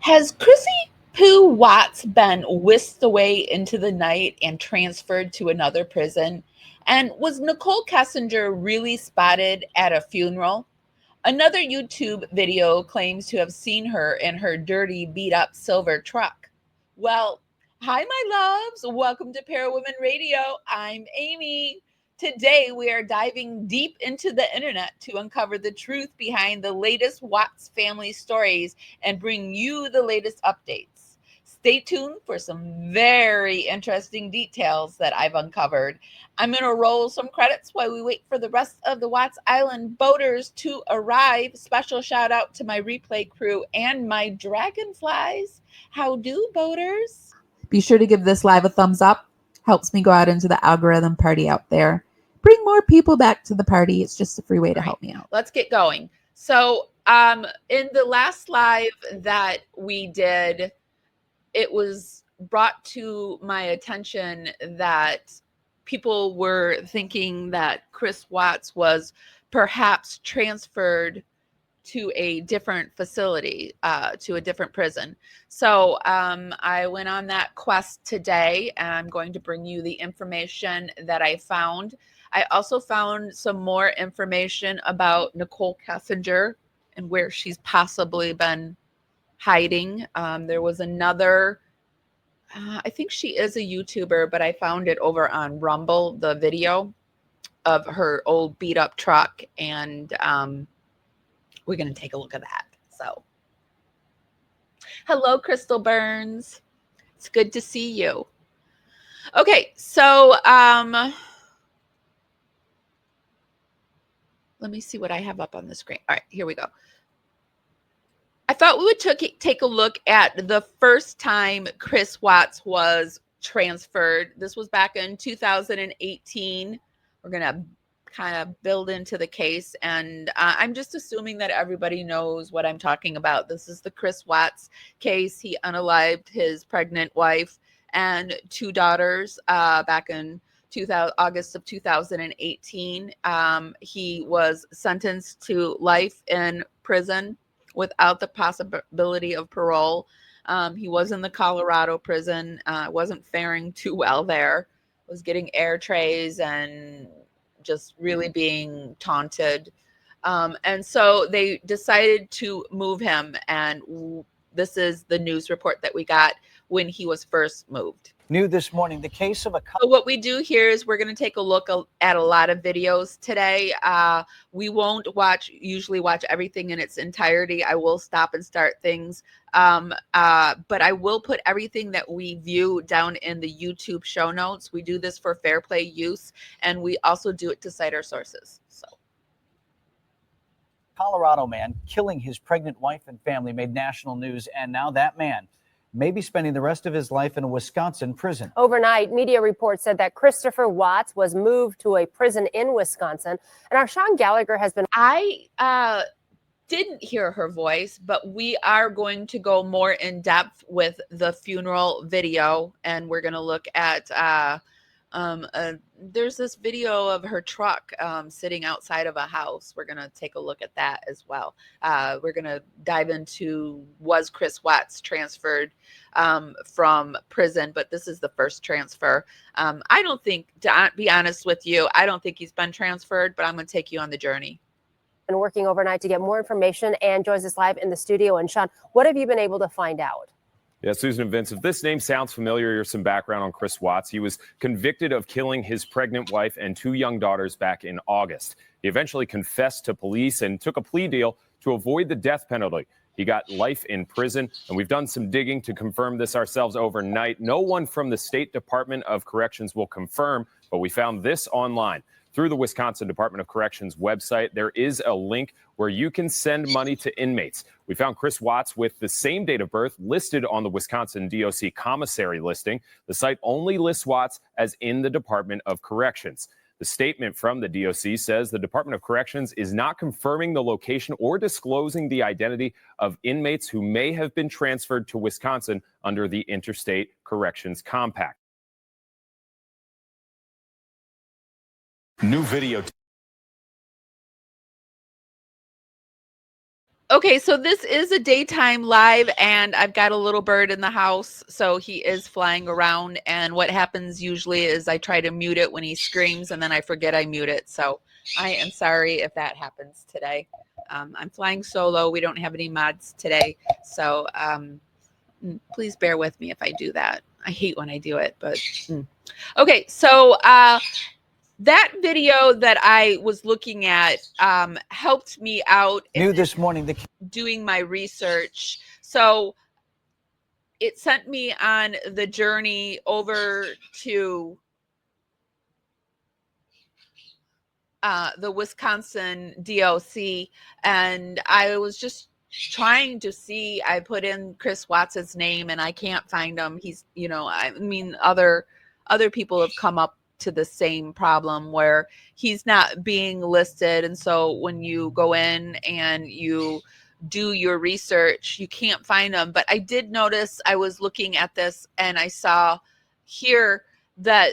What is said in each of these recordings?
Has Chrissy Pooh Watts been whisked away into the night and transferred to another prison? And was Nicole Kessinger really spotted at a funeral? Another YouTube video claims to have seen her in her dirty, beat up silver truck. Well, hi, my loves. Welcome to Parawomen Radio. I'm Amy. Today, we are diving deep into the internet to uncover the truth behind the latest Watts family stories and bring you the latest updates. Stay tuned for some very interesting details that I've uncovered. I'm going to roll some credits while we wait for the rest of the Watts Island boaters to arrive. Special shout out to my replay crew and my dragonflies. How do, boaters? Be sure to give this live a thumbs up. Helps me go out into the algorithm party out there. Bring more people back to the party. It's just a free way to help me out. Let's get going. So, in the last live that we did, it was brought to my attention that people were thinking that Chris Watts was perhaps transferred to a different facility, to a different prison. So I went on that quest today, and I'm going to bring you the information that I found. I also found some more information about Nicole Kessinger and where she's possibly been hiding. There was another, I think she is a YouTuber, but I found it over on Rumble, the video of her old beat up truck. And we're going to take a look at that. So, hello, Crystal Burns. It's good to see you. Okay, so let me see what I have up on the screen. All right, here we go. I thought we would take a look at the first time Chris Watts was transferred. This was back in 2018. We're going to kind of build into the case, and I'm just assuming that everybody knows what I'm talking about. This is the Chris Watts case. He unalived his pregnant wife and two daughters back in August of 2018. He was sentenced to life in prison without the possibility of parole. He was in the Colorado prison, wasn't faring too well there, was getting air trays and just really being taunted. And so they decided to move him. And this is the news report that we got when he was first moved. New this morning, the case of a So what we do here is we're going to take a look at a lot of videos today. We won't usually watch everything in its entirety. I will stop and start things. But I will put everything that we view down in the YouTube show notes. We do this for fair play use, and we also do it to cite our sources. So, Colorado man killing his pregnant wife and family made national news, and now that man may be spending the rest of his life in a Wisconsin prison. Overnight, media reports said that Christopher Watts was moved to a prison in Wisconsin. And our Sean Gallagher has been... I didn't hear her voice, but we are going to go more in depth with the funeral video, and we're going to look at there's this video of her truck sitting outside of a house. We're going to take a look at that as well. We're going to dive into, was Chris Watts transferred from prison? But this is the first transfer. I don't think, to be honest with you, I don't think he's been transferred, but I'm going to take you on the journey. Been working overnight to get more information and joins us live in the studio. And Sean, what have you been able to find out? Yeah, Susan and Vince, if this name sounds familiar, here's some background on Chris Watts. He was convicted of killing his pregnant wife and two young daughters back in August. He eventually confessed to police and took a plea deal to avoid the death penalty. He got life in prison, and we've done some digging to confirm this ourselves overnight. No one from the State Department of Corrections will confirm, but we found this online. Through the Wisconsin Department of Corrections website, there is a link where you can send money to inmates. We found Chris Watts with the same date of birth listed on the Wisconsin DOC commissary listing. The site only lists Watts as in the Department of Corrections. The statement from the DOC says the Department of Corrections is not confirming the location or disclosing the identity of inmates who may have been transferred to Wisconsin under the Interstate Corrections Compact. New video. Okay, so this is a daytime live, and I've got a little bird in the house, so he is flying around. And what happens usually is I try to mute it when he screams, and then I forget I mute it. So I am sorry if that happens today. I'm flying solo. We don't have any mods today, so please bear with me if I do that. I hate when I do it, but okay. So that video that I was looking at helped me out New this morning, doing my research. So it sent me on the journey over to the Wisconsin DOC, and I was just trying to see. I put in Chris Watts's name, and I can't find him. He's, I mean, other people have come up to the same problem where he's not being listed, and so when you go in and you do your research, you can't find him. But I did notice, I was looking at this, and I saw here that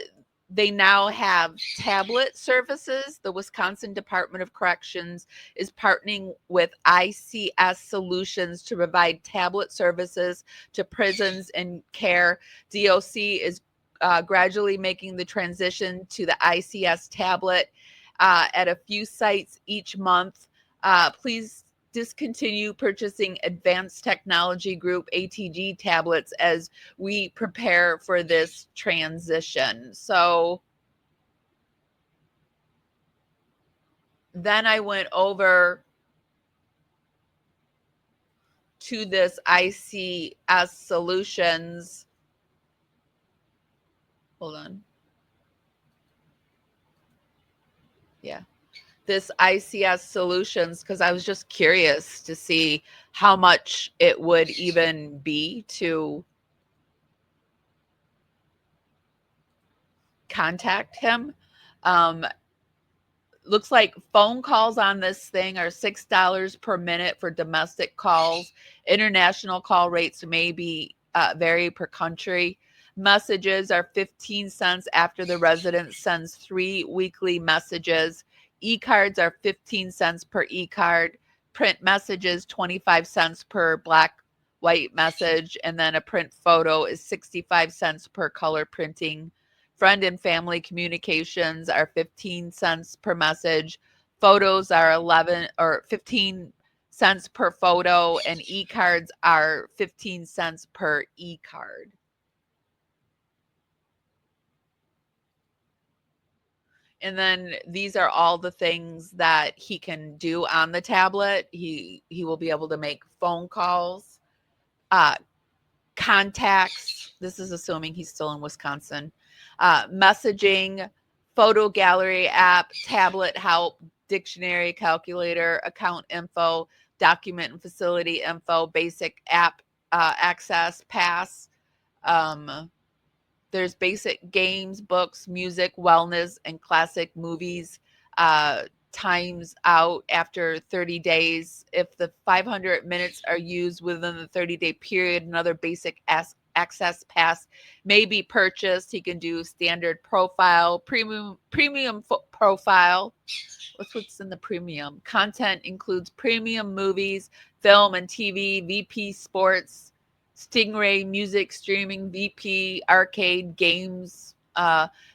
they now have tablet services. The Wisconsin Department of Corrections is partnering with ICS Solutions to provide tablet services to prisons and care. DOC is gradually making the transition to the ICS tablet at a few sites each month. Please discontinue purchasing Advanced Technology Group ATG tablets as we prepare for this transition. So then I went over to this ICS Solutions. Hold on. Yeah. This ICS Solutions, because I was just curious to see how much it would even be to contact him. Looks like phone calls on this thing are $6 per minute for domestic calls. International call rates may be vary per country. Messages are 15 cents after the resident sends 3 weekly messages. E-cards are 15 cents per e-card. Print messages, 25 cents per black white message. And then a print photo is 65 cents per color printing. Friend and family communications are 15 cents per message. Photos are 15 cents per photo, and e-cards are 15 cents per e-card. And then these are all the things that he can do on the tablet. He will be able to make phone calls, contacts. This is assuming he's still in Wisconsin. Messaging, photo gallery app, tablet help, dictionary, calculator, account info, document and facility info, basic app access, pass. There's basic games, books, music, wellness, and classic movies. Times out after 30 days. If the 500 minutes are used within the 30-day period, another basic access pass may be purchased. He can do standard profile, premium profile. What's in the premium? Content includes premium movies, film and TV, VP sports, Stingray music streaming, VP arcade games.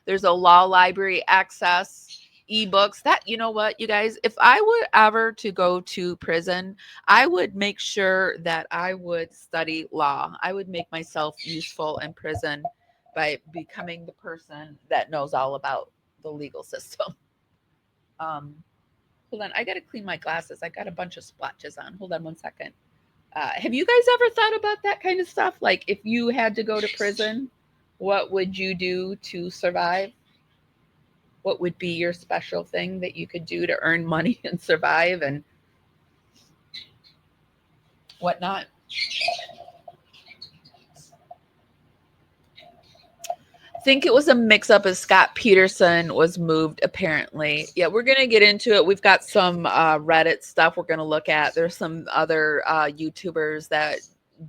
There's a law library access, ebooks. That, you know what, you guys, if I were ever to go to prison, I would make sure that I would study law. I would make myself useful in prison by becoming the person that knows all about the legal system. Hold on, I gotta clean my glasses. I got a bunch of splotches on. Hold on one second. Have you guys ever thought about that kind of stuff? Like, if you had to go to prison, what would you do to survive? What would be your special thing that you could do to earn money and survive and whatnot? I think it was a mix-up as Scott Peterson was moved, apparently. Yeah, we're going to get into it. We've got some Reddit stuff we're going to look at. There's some other YouTubers that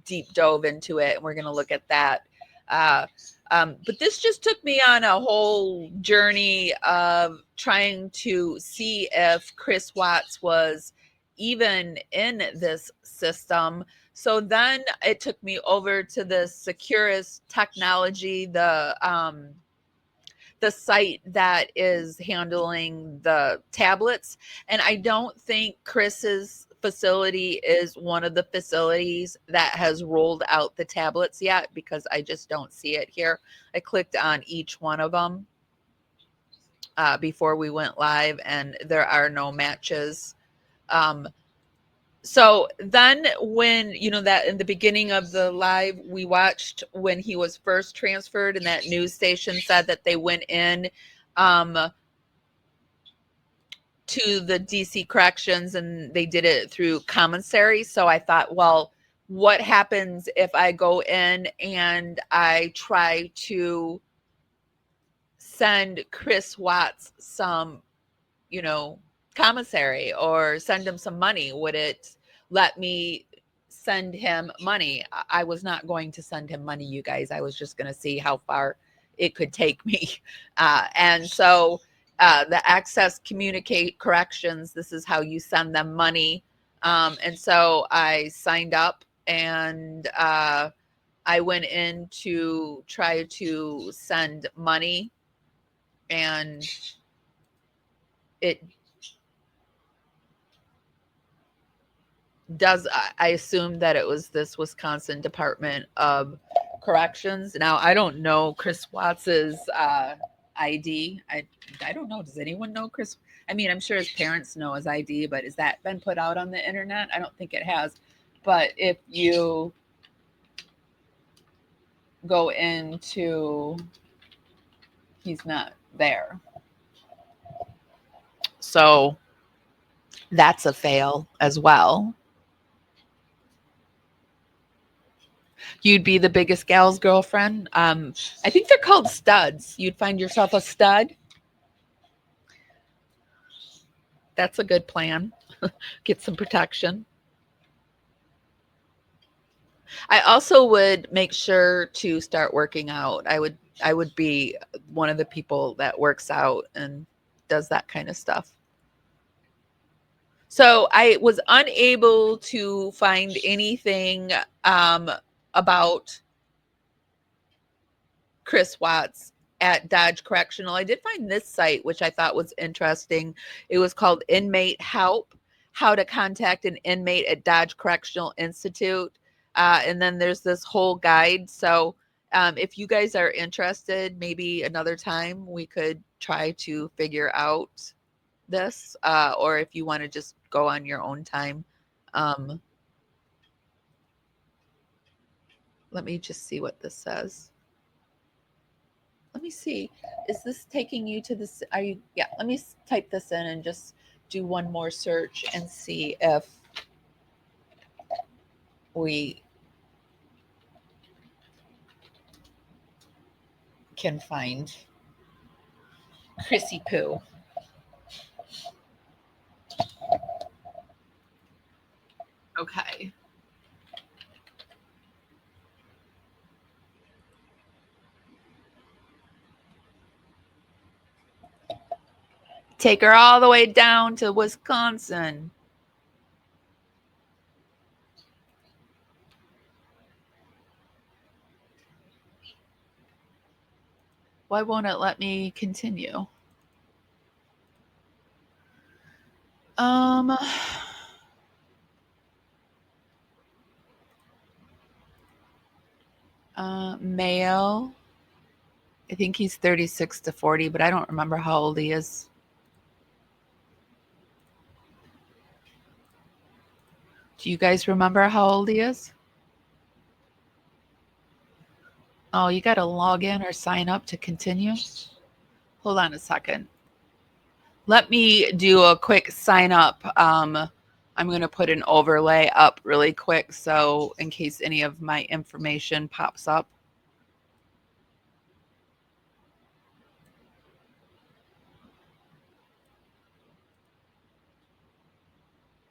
deep dove into it, and we're going to look at that. But this just took me on a whole journey of trying to see if Chris Watts was even in this system. So then it took me over to the Securus Technology, the site that is handling the tablets. And I don't think Chris's facility is one of the facilities that has rolled out the tablets yet, because I just don't see it here. I clicked on each one of them before we went live, and there are no matches. So then when, that in the beginning of the live, we watched when he was first transferred, and that news station said that they went in to the DC corrections and they did it through commissary. So I thought, well, what happens if I go in and I try to send Chris Watts some, commissary, or send him some money? Would it let me send him money? I was not going to send him money, you guys. I was just going to see how far it could take me. And so the Access Communicate Corrections, this is how you send them money. And so I signed up, and I went in to try to send money, and it does. I assumed that it was this Wisconsin Department of Corrections. Now, I don't know Chris Watts's ID. I don't know. Does anyone know Chris? I mean, I'm sure his parents know his ID, but has that been put out on the internet? I don't think it has. But if you go into, he's not there. So that's a fail as well. You'd be the biggest gal's girlfriend. I think they're called studs. You'd find yourself a stud. That's a good plan. Get some protection. I also would make sure to start working out. I would be one of the people that works out and does that kind of stuff. So I was unable to find anything about Chris Watts at Dodge Correctional. I did find this site, which I thought was interesting. It was called Inmate Help, how to contact an inmate at Dodge Correctional Institute. And then there's this whole guide. So if you guys are interested, maybe another time we could try to figure out this, or if you want to just go on your own time. Let me just see what this says. Let me see. Is this taking you to this? Are you? Yeah. Let me type this in and just do one more search and see if we can find Chrissy Poo. Okay. Take her all the way down to Wisconsin. Why won't it let me continue? Male. I think he's 36 to 40, but I don't remember how old he is. Do you guys remember how old he is? Oh, you got to log in or sign up to continue. Hold on a second. Let me do a quick sign up. I'm going to put an overlay up really quick, so in case any of my information pops up.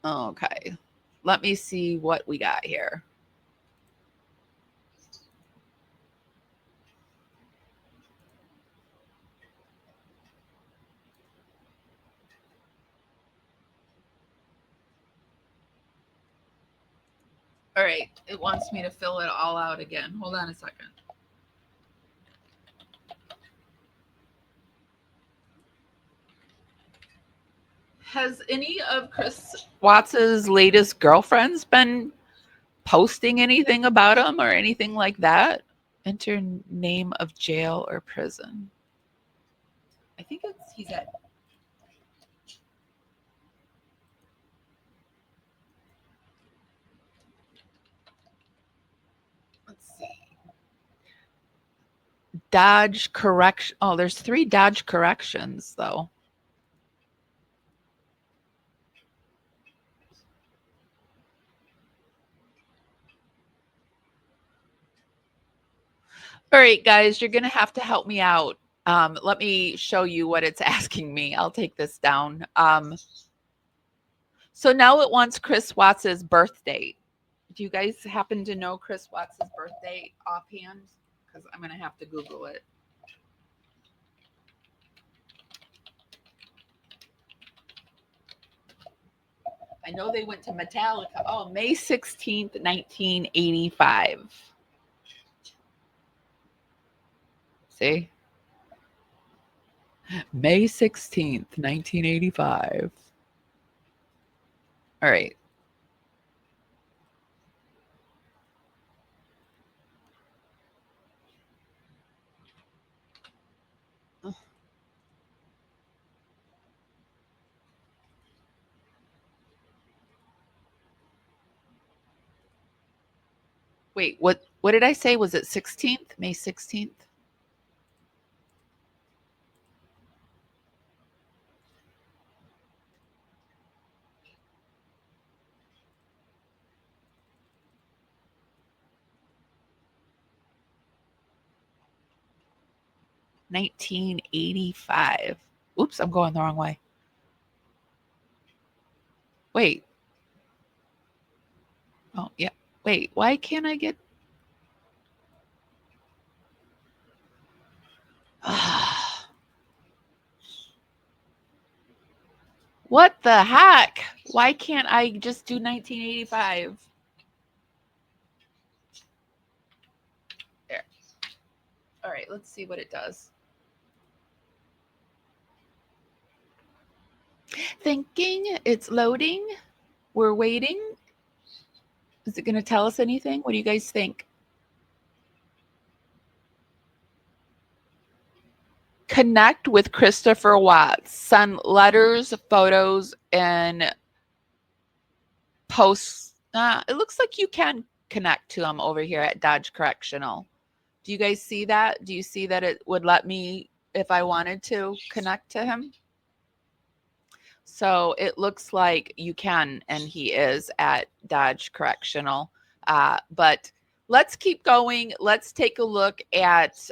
Okay. Let me see what we got here. All right. It wants me to fill it all out again. Hold on a second. Has any of Chris Watts's latest girlfriends been posting anything about him or anything like that? Enter name of jail or prison. I think he's at. Let's see. Dodge correction. Oh, there's 3 Dodge corrections though. All right, guys, you're gonna have to help me out. Let me show you what it's asking me. I'll take this down. So now it wants Chris Watts's birth date. Do you guys happen to know Chris Watts's birth date offhand? Because I'm gonna have to Google it. I know they went to Metallica. Oh, May 16th, 1985. See? May 16th, 1985. All right. Wait, what did I say? Was it 16th? May 16th? $1985. Oops, I'm going the wrong way. Wait. Oh, yeah. Wait, why can't I get... What the heck? Why can't I just do 1985? There. All right, let's see what it does. Thinking, it's loading. We're waiting. Is it going to tell us anything? What do you guys think? Connect with Christopher Watts. Send letters, photos, and posts. It looks like you can connect to him over here at Dodge Correctional. Do you guys see that? Do you see that it would let me, if I wanted to, connect to him? So it looks like you can, and he is at Dodge Correctional. But let's keep going. Let's take a look at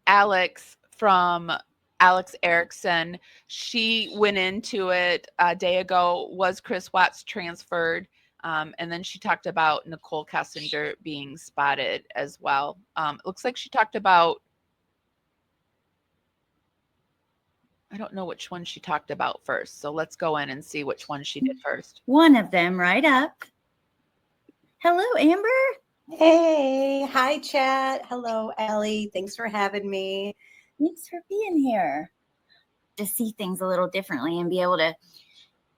Alex from Alex Erickson. She went into it a day ago. Was Chris Watts transferred? And then she talked about Nicole Kessinger being spotted as well. It looks like she talked about, I don't know which one she talked about first. So let's go in and see which one she did first. One of them right up. Hello, Amber. Hey, hi, chat. Hello, Ellie. Thanks for having me. Thanks for being here. To see things a little differently and be able to,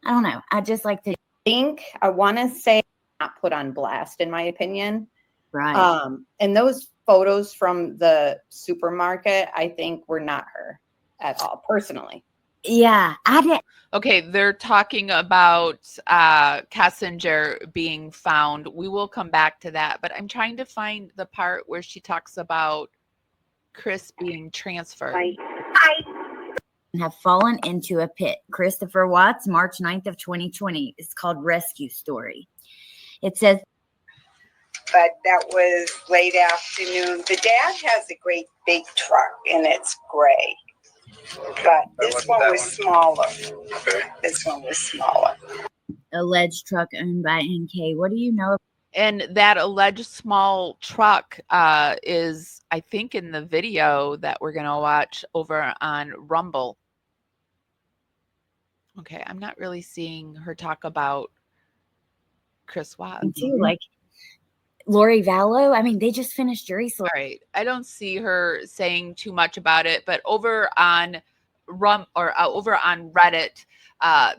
I don't know. I just like to I want to say not put on blast, in my opinion. Right. And those photos from the supermarket, I think were not her at all, personally. Yeah, I did. Okay, they're talking about Kessinger being found. We will come back to that, but I'm trying to find the part where she talks about Chris being transferred. Have fallen into a pit. Christopher Watts, March 9th of 2020. It's called Rescue Story. It says, but that was late afternoon. The dad has a great big truck and it's gray, but this one was smaller. This one was smaller. Alleged truck owned by NK. What do you know? And that alleged small truck is, I think, in the video that we're going to watch over on Rumble. Okay, I'm not really seeing her talk about Chris Watts. Me too. Like Lori Vallow. I mean, they just finished jury All right. I don't see her saying too much about it, but over on over on Reddit,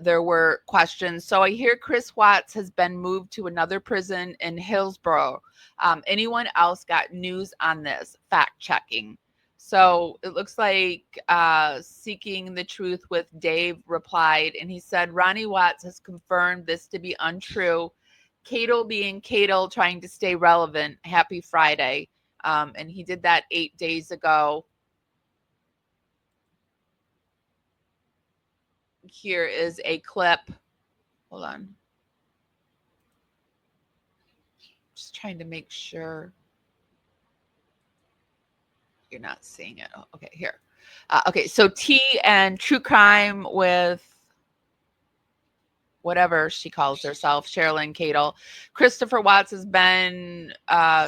there were questions. So I hear Chris Watts has been moved to another prison in Hillsborough. Anyone else got news on this? Fact checking. So it looks like Seeking the Truth with Dave replied, and he said Ronnie Watts has confirmed this to be untrue. Cato being Cato, trying to stay relevant. Happy Friday. And he did that 8 days ago. Here is a clip. Hold on. Just trying to make sure you're not seeing it. Oh, okay, here. Okay, so T and True Crime with whatever she calls herself, Sherilyn Cadle. Christopher Watts has been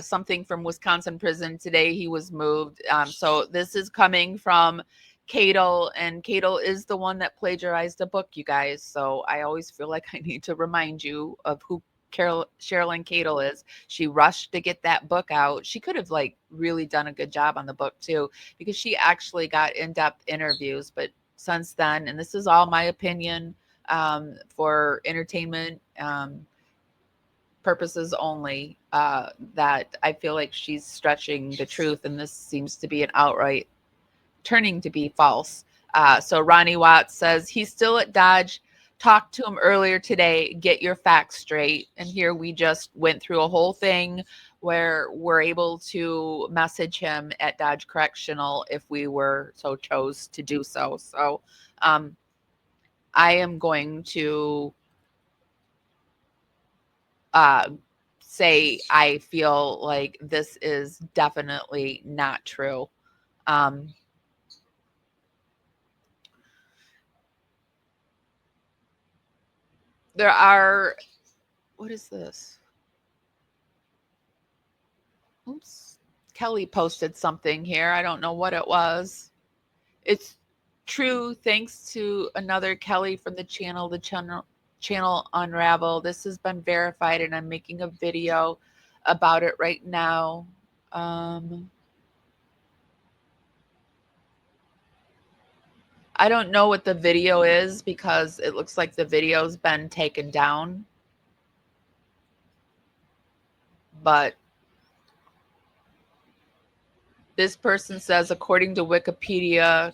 something from Wisconsin prison. Today he was moved. So this is coming from Cadle, and Cadle is the one that plagiarized a book, you guys. So I always feel like I need to remind you of who Sherilyn Cadle is. She rushed to get that book out. She could have like really done a good job on the book too, because she actually got in-depth interviews. But since then, and this is all my opinion, for entertainment purposes only, that I feel like she's stretching the truth, and this seems to be an outright turning to be false. So Ronnie Watts says he's still at Dodge. Talked to him earlier today. Get your facts straight. And here we just went through a whole thing where we're able to message him at Dodge Correctional if we were so chose to do so. So I am going to say I feel like this is definitely not true. There are, what is this? Oops. Kelly posted something here. I don't know what it was. It's true. Thanks to another Kelly from the channel Unravel. This has been verified, and I'm making a video about it right now. I don't know what the video is because it looks like the video's been taken down. But this person says, according to Wikipedia,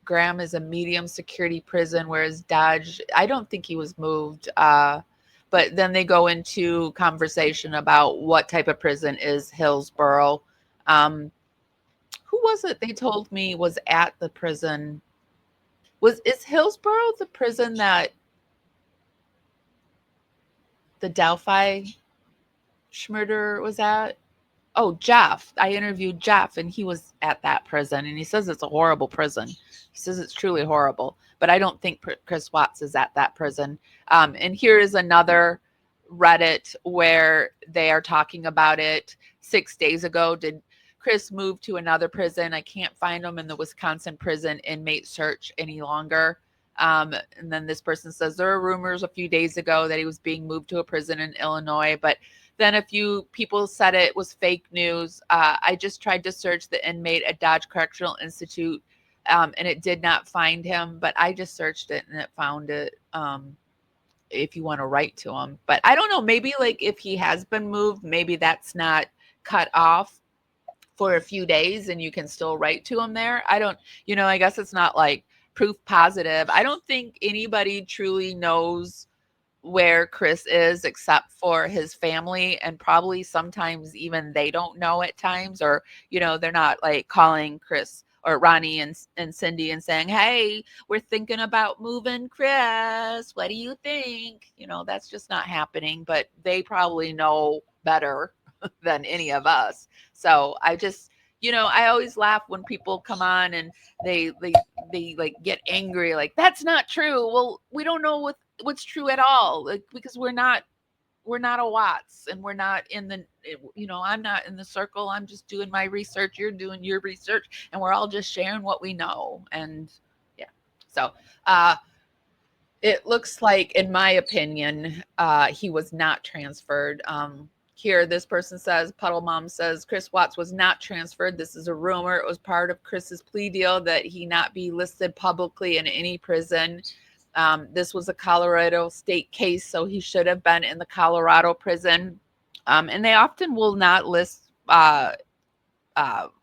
Graham is a medium security prison, whereas Dodge, I don't think he was moved. But then they go into conversation about what type of prison is Hillsborough. Who was it they told me was at the prison? Is Hillsborough the prison that the Delphi Schmurder was at? Oh, Jeff. I interviewed Jeff, and he was at that prison, and he says it's a horrible prison. He says it's truly horrible, but I don't think Chris Watts is at that prison. And here is another Reddit where they are talking about it. 6 days ago, did Chris move to another prison? I can't find him in the Wisconsin prison inmate search any longer. And then this person says there are rumors a few days ago that he was being moved to a prison in Illinois, but then a few people said it was fake news. I just tried to search the inmate at Dodge Correctional Institute, and it did not find him, but I just searched it and it found it. If you want to write to him, but I don't know, maybe like if he has been moved, maybe that's not cut off for a few days and you can still write to him there. I don't, I guess it's not like proof positive. I don't think anybody truly knows where Chris is except for his family, and probably sometimes even they don't know at times, or they're not like calling Chris or Ronnie and Cindy and saying, hey, we're thinking about moving Chris, what do you think? That's just not happening, but they probably know better than any of us. So I just, I always laugh when people come on and they like get angry, like that's not true. Well, we don't know what's true at all, like, because we're not a Watts, and we're not in the, I'm not in the circle. I'm just doing my research. You're doing your research, and we're all just sharing what we know. And yeah, so It looks like, in my opinion, he was not transferred. Here, this person says, Puddle Mom says, Chris Watts was not transferred. This is a rumor. It was part of Chris's plea deal that he not be listed publicly in any prison. This was a Colorado state case, so he should have been in the Colorado prison. And they often will not list,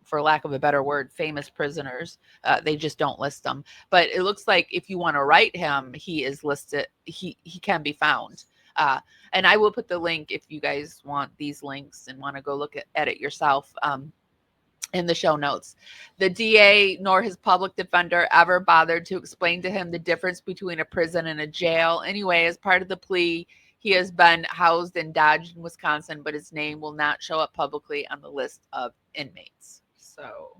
for lack of a better word, famous prisoners. They just don't list them. But it looks like if you want to write him, he is listed. He can be found. And I will put the link if you guys want these links and want to go look at it yourself in the show notes. The DA nor his public defender ever bothered to explain to him the difference between a prison and a jail. Anyway, as part of the plea, he has been housed in Dodge in Wisconsin, but his name will not show up publicly on the list of inmates. So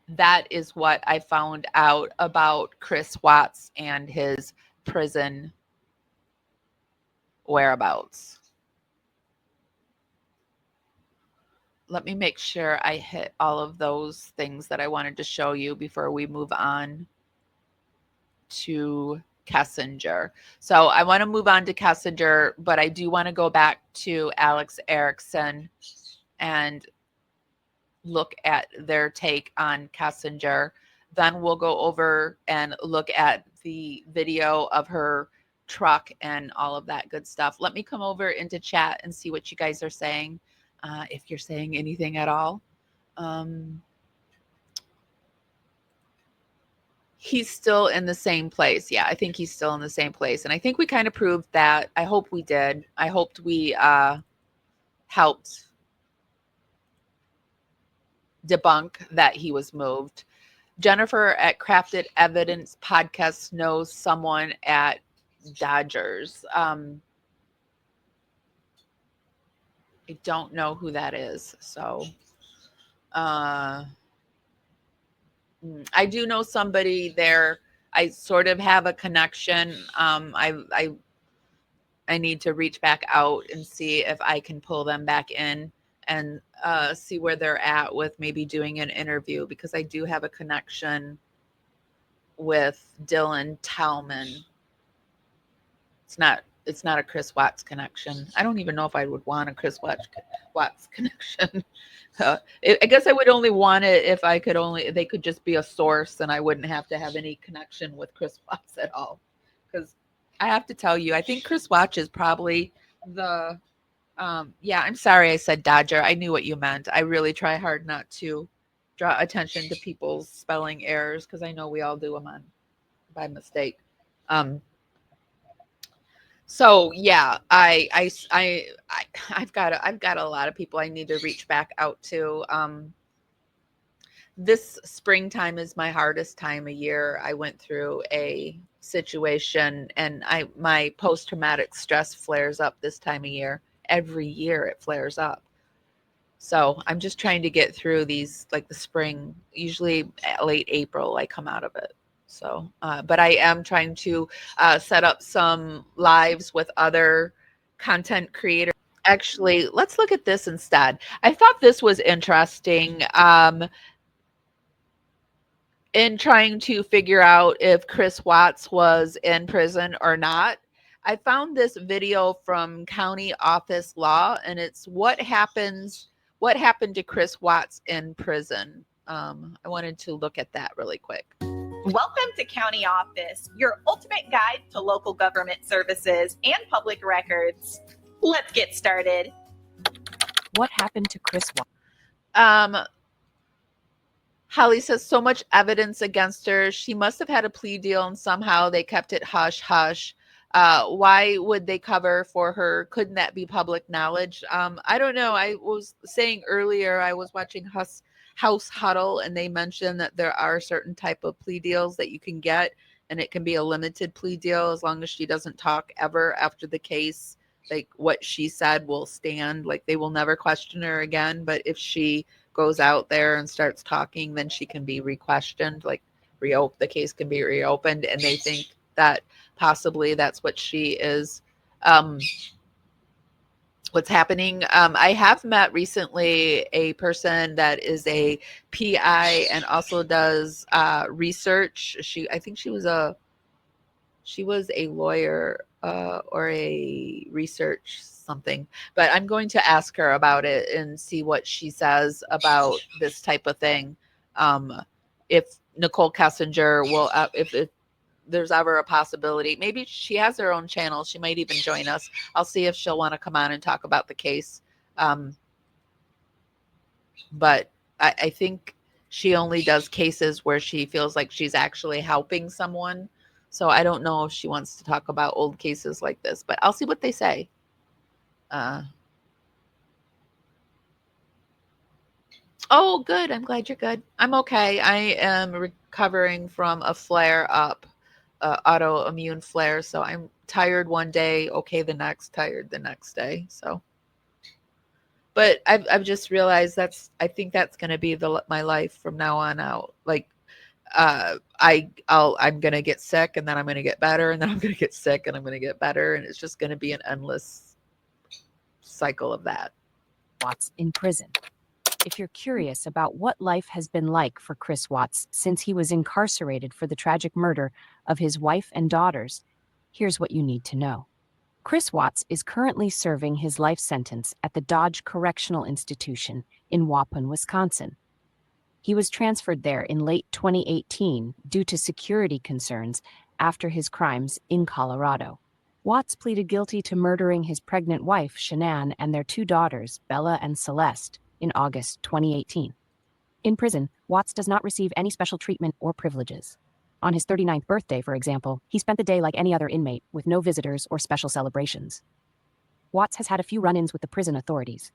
that is what I found out about Chris Watts and his prison whereabouts. Let me make sure I hit all of those things that I wanted to show you before we move on to Kessinger. So I want to move on to Kessinger, but I do want to go back to Alex Erickson and look at their take on Kessinger. Then we'll go over and look at the video of her truck and all of that good stuff. Let me come over into chat and see what you guys are saying, if you're saying anything at all. He's still in the same place. Yeah, I think he's still in the same place. And I think we kind of proved that. I hope we did. I hoped we helped debunk that he was moved. Jennifer at Crafted Evidence Podcast knows someone at Dodgers. I don't know who that is. So I do know somebody there. I sort of have a connection. I need to reach back out and see if I can pull them back in and see where they're at with maybe doing an interview, because I do have a connection with Dylan Talman. It's not a Chris Watts connection. I don't even know if I would want a Chris Watts connection. I guess I would only want it if they could just be a source and I wouldn't have to have any connection with Chris Watts at all. Because I have to tell you, I think Chris Watts is probably the I'm sorry I said Dodger. I knew what you meant. I really try hard not to draw attention to people's spelling errors because I know we all do them by mistake. So yeah, I've got a lot of people I need to reach back out to. This springtime is my hardest time of year. I went through a situation and my post-traumatic stress flares up this time of year. Every year it flares up. So I'm just trying to get through these, like the spring, usually late April, I come out of it. So, but I am trying to set up some lives with other content creators. Actually, let's look at this instead. I thought this was interesting in trying to figure out if Chris Watts was in prison or not. I found this video from County Office Law, and it's what happened to Chris Watts in prison. I wanted to look at that really quick. Welcome to County Office, your ultimate guide to local government services and public records. Let's get started. What happened to Chris Watts? Holly says so much evidence against her. She must have had a plea deal and somehow they kept it hush hush. Why would they cover for her? Couldn't that be public knowledge? I don't know. I was saying earlier, I was watching House Huddle, and they mentioned that there are certain type of plea deals that you can get, and it can be a limited plea deal as long as she doesn't talk ever after the case. Like what she said will stand. Like they will never question her again. But if she goes out there and starts talking, then she can be re-questioned. Like the case can be reopened, and they think that possibly that's what she is what's happening. I have met recently a person that is a PI and also does research. I think she was a lawyer or a research something, but I'm going to ask her about it and see what she says about this type of thing. If Nicole Kessinger will, if there's ever a possibility, maybe she has her own channel. She might even join us. I'll see if she'll want to come on and talk about the case. But I think she only does cases where she feels like she's actually helping someone. So I don't know if she wants to talk about old cases like this, but I'll see what they say. Oh, good. I'm glad you're good. I'm okay. I am recovering from a flare up, autoimmune flare. So I'm tired one day, okay the next, tired the next day. So, but I've just realized I think that's going to be my life from now on out. Like, I'm going to get sick and then I'm going to get better and then I'm going to get sick and I'm going to get better. And it's just going to be an endless cycle of that. Watts in prison. If you're curious about what life has been like for Chris Watts since he was incarcerated for the tragic murder of his wife and daughters, here's what you need to know. Chris Watts is currently serving his life sentence at the Dodge Correctional Institution in Waupun, Wisconsin. He was transferred there in late 2018 due to security concerns after his crimes in Colorado. Watts pleaded guilty to murdering his pregnant wife, Shanann, and their two daughters, Bella and Celeste, in August 2018. In prison, Watts does not receive any special treatment or privileges. On his 39th birthday, for example, he spent the day like any other inmate, with no visitors or special celebrations. Watts has had a few run-ins with the prison authorities.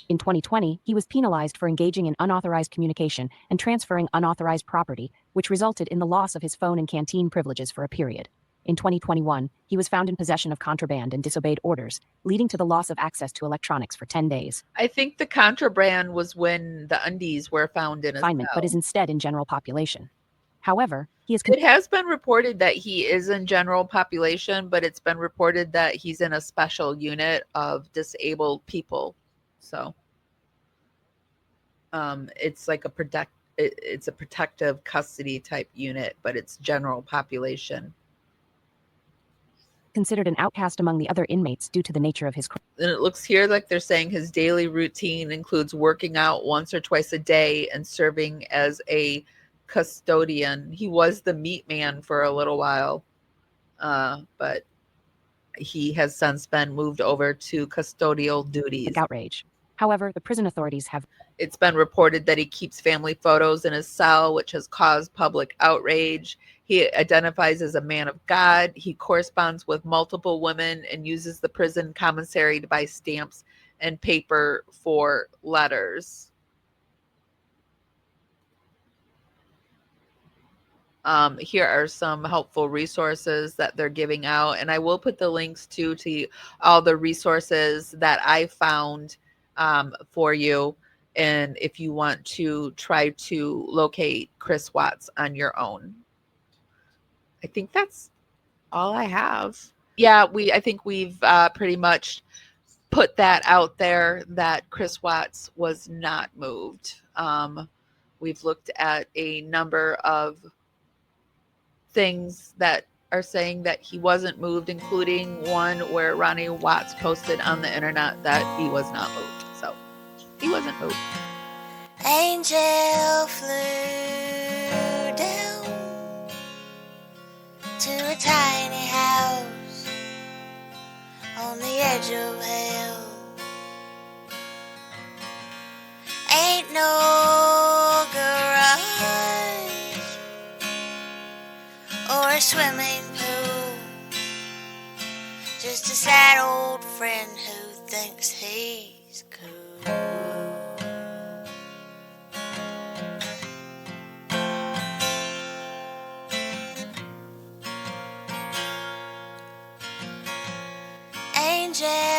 In 2020, he was penalized for engaging in unauthorized communication and transferring unauthorized property, which resulted in the loss of his phone and canteen privileges for a period. In 2021, he was found in possession of contraband and disobeyed orders, leading to the loss of access to electronics for 10 days. I think the contraband was when the undies were found in his cell. But is instead in general population. However, it has been reported that he is in general population, but it's been reported that he's in a special unit of disabled people. So it's like it's a protective custody type unit, but it's general population. Considered an outcast among the other inmates due to the nature of his crime. And it looks here like they're saying his daily routine includes working out once or twice a day and serving as a custodian. He was the meat man for a little while, but he has since been moved over to custodial duties. Outrage. However, the prison authorities have... It's been reported that he keeps family photos in his cell, which has caused public outrage. He identifies as a man of God. He corresponds with multiple women and uses the prison commissary to buy stamps and paper for letters. Here are some helpful resources that they're giving out. And I will put the links to all the resources that I found for you. And if you want to try to locate Chris Watts on your own. I think that's all I have. Yeah, I think we've pretty much put that out there that Chris Watts was not moved. We've looked at a number of things that are saying that he wasn't moved, including one where Ronnie Watts posted on the internet that he was not moved. So he wasn't moved. Angel flew down to a tiny house on the edge of hell. Ain't no garage or a swimming pool, just a sad old friend who thinks he's cool. Angel